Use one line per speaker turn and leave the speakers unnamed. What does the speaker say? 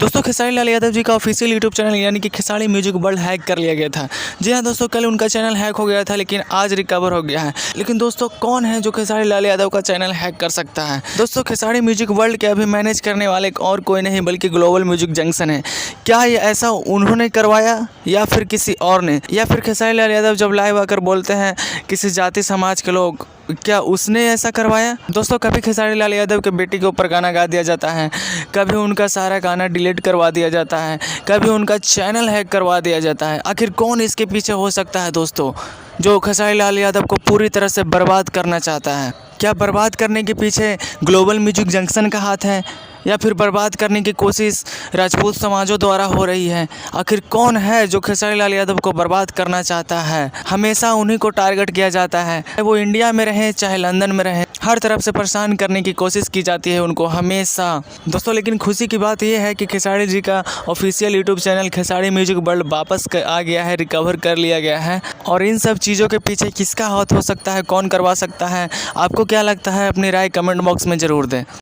दोस्तों खेसारी लाल यादव जी का official YouTube channel यानी कि खेसारी म्यूजिक वर्ल्ड हैक कर लिया गया था। जी हाँ दोस्तों, कल उनका चैनल हैक हो गया था लेकिन आज रिकवर हो गया है। लेकिन दोस्तों कौन है जो खेसारी लाल यादव का चैनल हैक कर सकता है? दोस्तों खेसारी म्यूजिक वर्ल्ड के अभी मैनेज करने वाले और कोई नहीं बल्कि ग्लोबल म्यूजिक जंक्शन है। क्या ये ऐसा उन्होंने करवाया या फिर किसी और ने, या फिर खेसारी लाल यादव जब लाइव आकर बोलते हैं किसी जाति समाज के लोग, क्या उसने ऐसा करवाया? दोस्तों कभी खेसारी लाल यादव के बेटी के ऊपर गाना गा दिया जाता है, कभी उनका सारा गाना डिलीट करवा दिया जाता है, कभी उनका चैनल हैक करवा दिया जाता है। आखिर कौन इसके पीछे हो सकता है दोस्तों, जो खेसारी लाल यादव को पूरी तरह से बर्बाद करना चाहता है? क्या बर्बाद करने के पीछे ग्लोबल म्यूजिक जंक्शन का हाथ है या फिर बर्बाद करने की कोशिश राजपूत समाजों द्वारा हो रही है? आखिर कौन है जो खेसारी लाल यादव को बर्बाद करना चाहता है? हमेशा उन्हीं को टारगेट किया जाता है, वो इंडिया में रहें चाहे लंदन में रहें, हर तरफ से परेशान करने की कोशिश की जाती है उनको हमेशा। दोस्तों लेकिन खुशी की बात यह है कि खेसारी जी का official YouTube channel Khesari music world वापस आ गया है, रिकवर कर लिया गया है। और इन सब चीज़ों के पीछे किसका हाथ हो सकता है, कौन करवा सकता है, आपको क्या लगता है? अपनी राय कमेंट बॉक्स में ज़रूर दें।